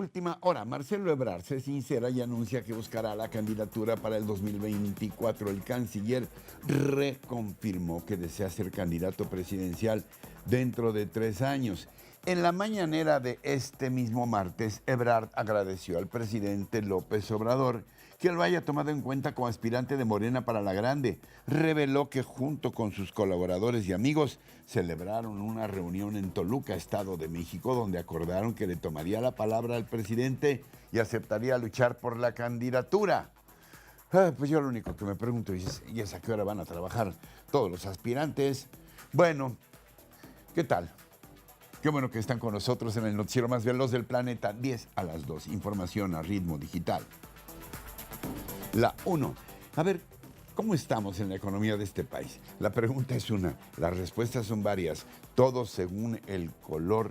última hora, Marcelo Ebrard se sincera y anuncia que buscará la candidatura para el 2024. El canciller reconfirmó que desea ser candidato presidencial dentro de 3 años. En la mañanera de este mismo martes, Ebrard agradeció al presidente López Obrador que lo haya tomado en cuenta como aspirante de Morena para la Grande. Reveló que junto con sus colaboradores y amigos celebraron una reunión en Toluca, Estado de México, donde acordaron que le tomaría la palabra al presidente y aceptaría luchar por la candidatura. Pues yo lo único que me pregunto es a qué hora van a trabajar todos los aspirantes. Bueno, ¿qué tal? Qué bueno que están con nosotros en el noticiero más veloz del planeta, 10 a las 2. Información a ritmo digital. La 1. A ver, ¿cómo estamos en la economía de este país? La pregunta es una, las respuestas son varias, todo según el color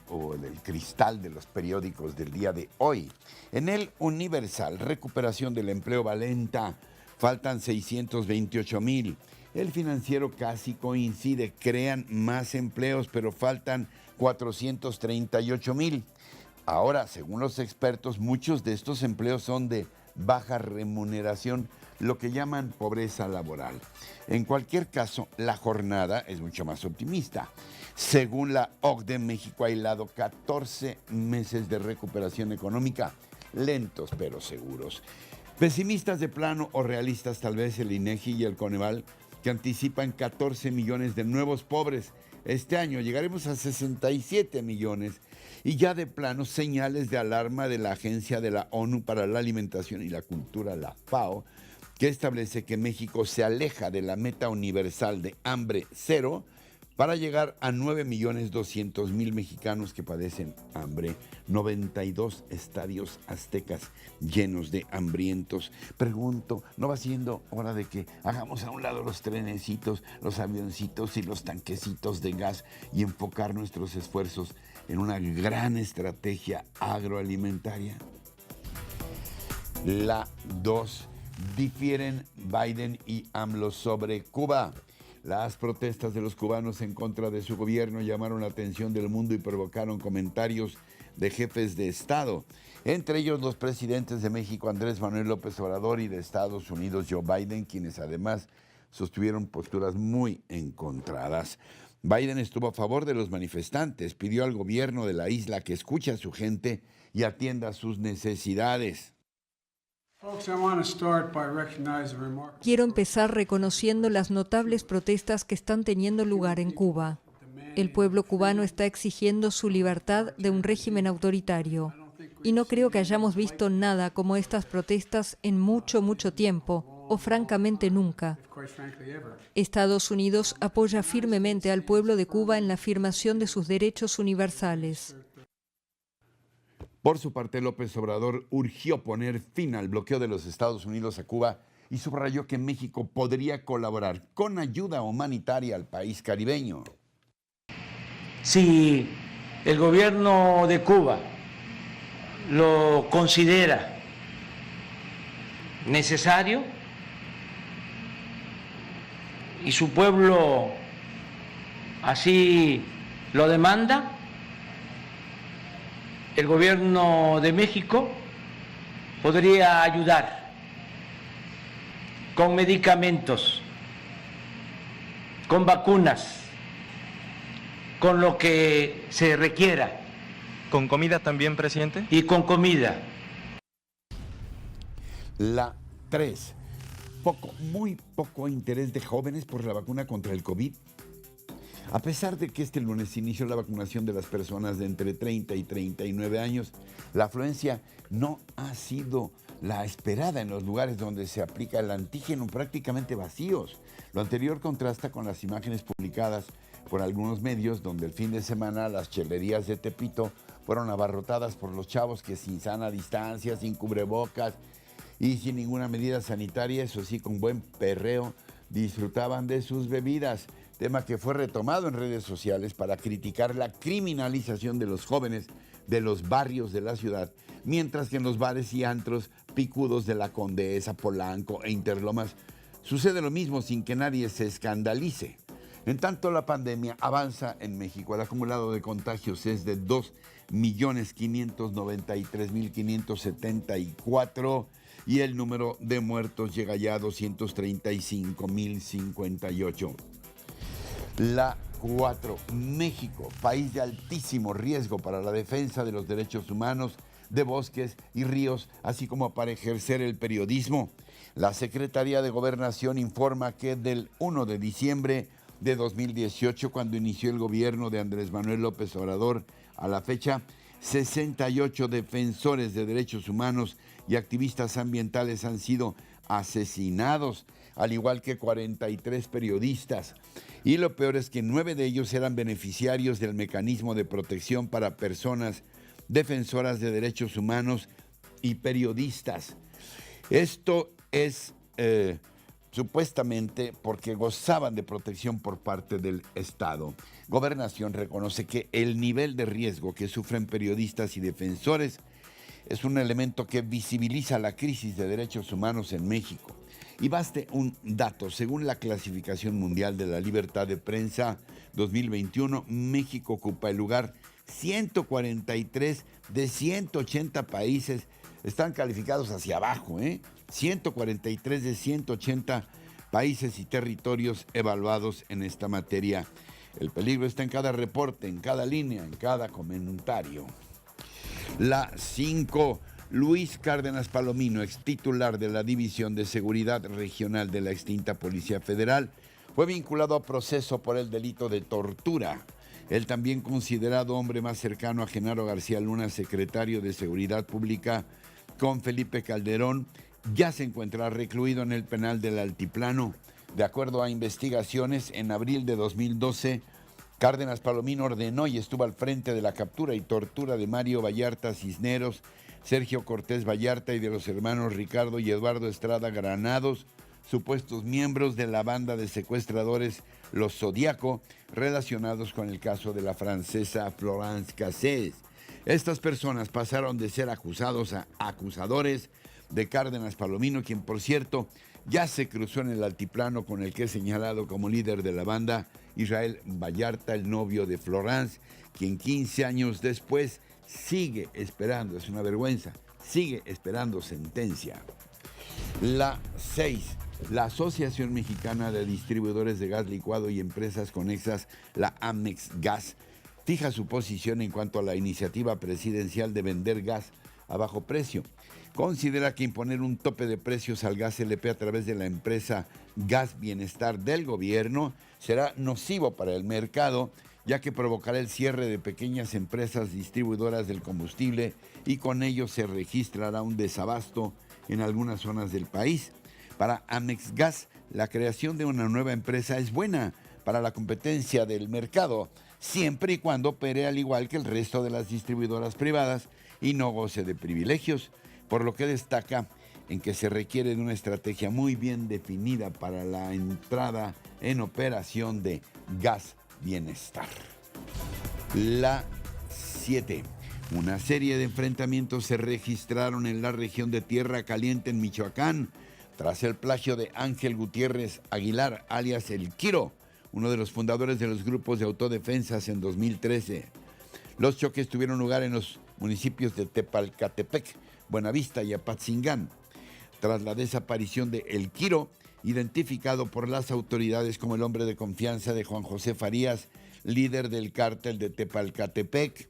o el cristal de los periódicos del día de hoy. En el Universal, recuperación del empleo va lenta, faltan 628,000. El Financiero casi coincide, crean más empleos, pero faltan 438,000. Ahora, según los expertos, muchos de estos empleos son de baja remuneración, lo que llaman pobreza laboral. En cualquier caso, la jornada es mucho más optimista. Según la OCDE, México ha hilado 14 meses de recuperación económica, lentos pero seguros. Pesimistas de plano o realistas tal vez el INEGI y el Coneval, que anticipan 14 millones de nuevos pobres. Este año llegaremos a 67 millones. Y ya de plano, señales de alarma de la Agencia de la ONU para la Alimentación y la Cultura, la FAO, que establece que México se aleja de la meta universal de hambre cero para llegar a 9,200,000 mexicanos que padecen hambre. 92 estadios aztecas llenos de hambrientos. Pregunto, ¿no va siendo hora de que hagamos a un lado los trenecitos, los avioncitos y los tanquecitos de gas y enfocar nuestros esfuerzos en una gran estrategia agroalimentaria? La 2. Difieren Biden y AMLO sobre Cuba. Las protestas de los cubanos en contra de su gobierno llamaron la atención del mundo y provocaron comentarios de jefes de Estado, entre ellos los presidentes de México, Andrés Manuel López Obrador, y de Estados Unidos, Joe Biden, quienes además sostuvieron posturas muy encontradas. Biden estuvo a favor de los manifestantes, pidió al gobierno de la isla que escuche a su gente y atienda sus necesidades. Quiero empezar reconociendo las notables protestas que están teniendo lugar en Cuba. El pueblo cubano está exigiendo su libertad de un régimen autoritario. Y no creo que hayamos visto nada como estas protestas en mucho, mucho tiempo, o francamente nunca. Estados Unidos apoya firmemente al pueblo de Cuba en la afirmación de sus derechos universales. Por su parte, López Obrador urgió poner fin al bloqueo de los Estados Unidos a Cuba y subrayó que México podría colaborar con ayuda humanitaria al país caribeño. Si el gobierno de Cuba lo considera necesario y su pueblo así lo demanda, el gobierno de México podría ayudar con medicamentos, con vacunas, con lo que se requiera. ¿Con comida también, presidente? Y con comida. La 3. Muy poco interés de jóvenes por la vacuna contra el COVID. A pesar de que este lunes inició la vacunación de las personas de entre 30 y 39 años, la afluencia no ha sido la esperada en los lugares donde se aplica el antígeno, prácticamente vacíos. Lo anterior contrasta con las imágenes publicadas por algunos medios, donde el fin de semana las chelerías de Tepito fueron abarrotadas por los chavos que sin sana distancia, sin cubrebocas y sin ninguna medida sanitaria, eso sí, con buen perreo, disfrutaban de sus bebidas. Tema que fue retomado en redes sociales para criticar la criminalización de los jóvenes de los barrios de la ciudad, mientras que en los bares y antros picudos de la Condesa, Polanco e Interlomas sucede lo mismo sin que nadie se escandalice. En tanto, la pandemia avanza en México. El acumulado de contagios es de 2.593.574 y el número de muertos llega ya a 235.058. La 4. México, país de altísimo riesgo para la defensa de los derechos humanos, de bosques y ríos, así como para ejercer el periodismo. La Secretaría de Gobernación informa que del 1 de diciembre de 2018, cuando inició el gobierno de Andrés Manuel López Obrador, a la fecha, 68 defensores de derechos humanos y activistas ambientales han sido asesinados, al igual que 43 periodistas. Y lo peor es que 9 de ellos eran beneficiarios del mecanismo de protección para personas defensoras de derechos humanos y periodistas. Esto es supuestamente porque gozaban de protección por parte del Estado. Gobernación reconoce que el nivel de riesgo que sufren periodistas y defensores es un elemento que visibiliza la crisis de derechos humanos en México. Y baste un dato: según la Clasificación Mundial de la Libertad de Prensa 2021, México ocupa el lugar 143 de 180 países. Están calificados hacia abajo, 143 de 180 países y territorios evaluados en esta materia. El peligro está en cada reporte, en cada línea, en cada comentario. La 5. Luis Cárdenas Palomino, ex titular de la División de Seguridad Regional de la extinta Policía Federal, fue vinculado a proceso por el delito de tortura. El también considerado hombre más cercano a Genaro García Luna, secretario de Seguridad Pública, con Felipe Calderón, ya se encuentra recluido en el penal del Altiplano. De acuerdo a investigaciones, en abril de 2012, Cárdenas Palomino ordenó y estuvo al frente de la captura y tortura de Mario Vallarta Cisneros, Sergio Cortés Vallarta y de los hermanos Ricardo y Eduardo Estrada Granados, supuestos miembros de la banda de secuestradores Los Zodiaco, relacionados con el caso de la francesa Florence Cassés. Estas personas pasaron de ser acusados a acusadores de Cárdenas Palomino, quien, por cierto, ya se cruzó en el altiplano con el que es señalado como líder de la banda, Israel Vallarta, el novio de Florence, quien 15 años después sigue esperando, es una vergüenza, sigue esperando sentencia. La 6. La Asociación Mexicana de Distribuidores de Gas Licuado y Empresas Conexas, la Amex Gas, fija su posición en cuanto a la iniciativa presidencial de vender gas a bajo precio. Considera que imponer un tope de precios al gas LP a través de la empresa Gas Bienestar del gobierno será nocivo para el mercado, ya que provocará el cierre de pequeñas empresas distribuidoras del combustible y con ello se registrará un desabasto en algunas zonas del país. Para Amex Gas, la creación de una nueva empresa es buena para la competencia del mercado, siempre y cuando opere al igual que el resto de las distribuidoras privadas y no goce de privilegios, por lo que destaca en que se requiere de una estrategia muy bien definida para la entrada en operación de Gas Bienestar. La 7. Una serie de enfrentamientos se registraron en la región de Tierra Caliente en Michoacán tras el plagio de Ángel Gutiérrez Aguilar, alias El Quiro, uno de los fundadores de los grupos de autodefensas en 2013. Los choques tuvieron lugar en los municipios de Tepalcatepec, Buenavista y Apatzingán. Tras la desaparición de El Quiro, identificado por las autoridades como el hombre de confianza de Juan José Farías, líder del cártel de Tepalcatepec.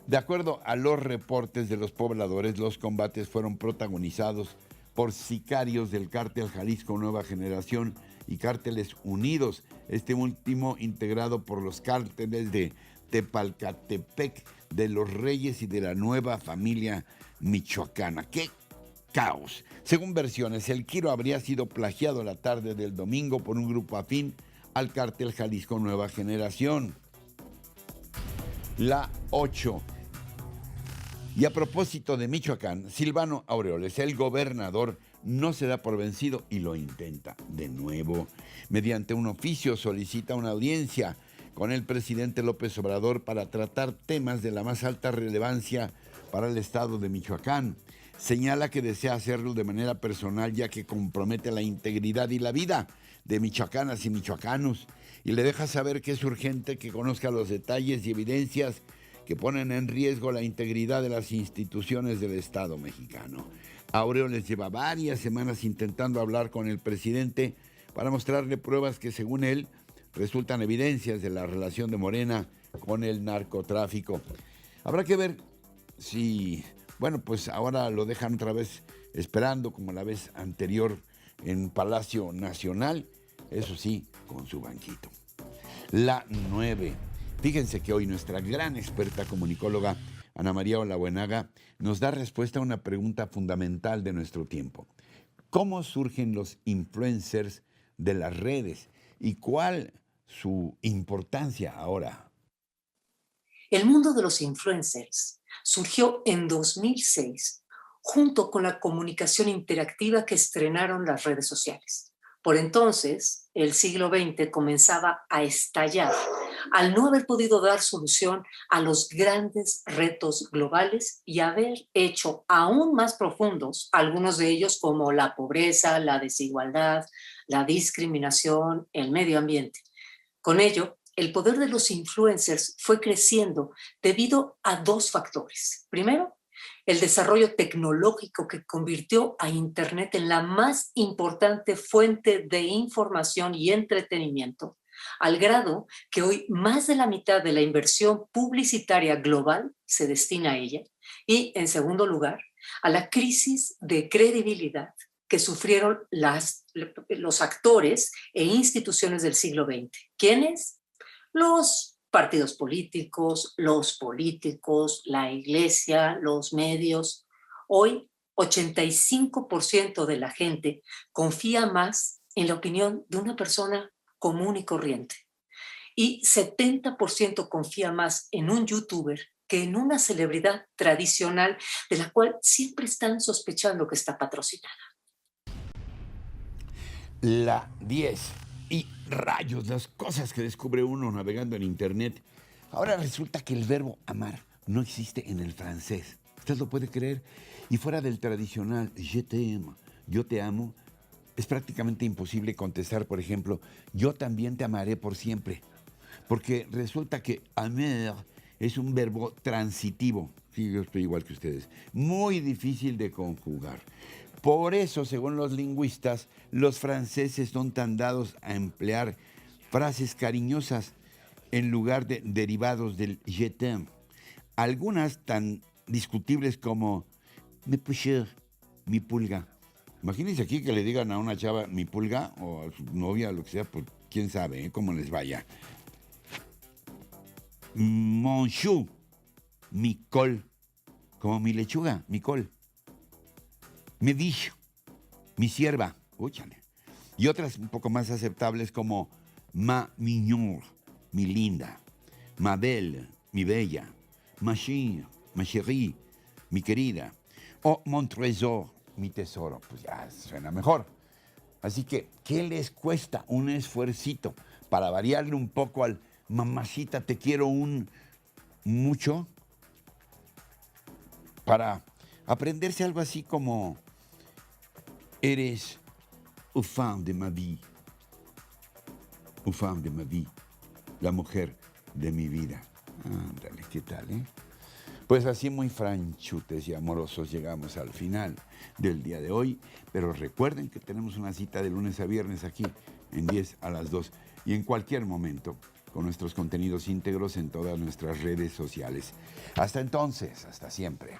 De acuerdo a los reportes de los pobladores, los combates fueron protagonizados por sicarios del cártel Jalisco Nueva Generación y Cárteles Unidos, este último integrado por los cárteles de Tepalcatepec, de los Reyes y de la Nueva Familia Michoacana. ¡Qué caos! Según versiones, El Quiro habría sido plagiado la tarde del domingo por un grupo afín al cártel Jalisco Nueva Generación. La 8. Y a propósito de Michoacán, Silvano Aureoles, el gobernador, no se da por vencido y lo intenta de nuevo. Mediante un oficio solicita una audiencia con el presidente López Obrador para tratar temas de la más alta relevancia para el estado de Michoacán. Señala que desea hacerlo de manera personal, ya que compromete la integridad y la vida de michoacanas y michoacanos. y le deja saber que es urgente que conozca los detalles y evidencias que ponen en riesgo la integridad de las instituciones del Estado mexicano. Aureoles lleva varias semanas intentando hablar con el presidente para mostrarle pruebas que, según él, resultan evidencias de la relación de Morena con el narcotráfico. Habrá que ver si, bueno, pues ahora lo dejan otra vez esperando como la vez anterior en Palacio Nacional, eso sí, con su banquito. La 9. Fíjense que hoy nuestra gran experta comunicóloga Ana María Olabuenaga nos da respuesta a una pregunta fundamental de nuestro tiempo. ¿Cómo surgen los influencers de las redes y cuál su importancia ahora? El mundo de los influencers surgió en 2006 junto con la comunicación interactiva que estrenaron las redes sociales. Por entonces, el siglo XX comenzaba a estallar al no haber podido dar solución a los grandes retos globales y haber hecho aún más profundos algunos de ellos, como la pobreza, la desigualdad, la discriminación, el medio ambiente. Con ello, el poder de los influencers fue creciendo debido a dos factores. Primero, el desarrollo tecnológico que convirtió a Internet en la más importante fuente de información y entretenimiento, al grado que hoy más de la mitad de la inversión publicitaria global se destina a ella. Y, en segundo lugar, a la crisis de credibilidad que sufrieron los actores e instituciones del siglo XX. ¿Quiénes? Los partidos políticos, los políticos, la iglesia, los medios. Hoy, 85% de la gente confía más en la opinión de una persona común y corriente. Y 70% confía más en un youtuber que en una celebridad tradicional de la cual siempre están sospechando que está patrocinada. La 10. Y rayos, las cosas que descubre uno navegando en Internet. Ahora resulta que el verbo amar no existe en el francés. ¿Usted lo puede creer? Y fuera del tradicional je t'aime, yo te amo, es prácticamente imposible contestar, por ejemplo, yo también te amaré por siempre. Porque resulta que aimer es un verbo transitivo. Sí, yo estoy igual que ustedes. Muy difícil de conjugar. Por eso, según los lingüistas, los franceses son tan dados a emplear frases cariñosas en lugar de derivados del je t'aime. Algunas tan discutibles como me pusher, mi pulga. Imagínense aquí que le digan a una chava mi pulga o a su novia o lo que sea, pues quién sabe cómo les vaya. Mon chou, mi col, como mi lechuga, mi col. Me dijo, mi sierva, úchale. Y otras un poco más aceptables como ma mignon, mi linda, ma belle, mi bella, ma chérie, mi querida, o mon trésor, mi tesoro. Pues ya suena mejor. Así que, ¿qué les cuesta un esfuercito para variarle un poco al mamacita, te quiero un mucho? Para aprenderse algo así como eres une femme de ma vie, une femme de ma vie, la mujer de mi vida. Ándale, ¿qué tal, Pues así muy franchutes y amorosos llegamos al final del día de hoy, pero recuerden que tenemos una cita de lunes a viernes aquí en 10 a las 2 y en cualquier momento con nuestros contenidos íntegros en todas nuestras redes sociales. Hasta entonces, hasta siempre.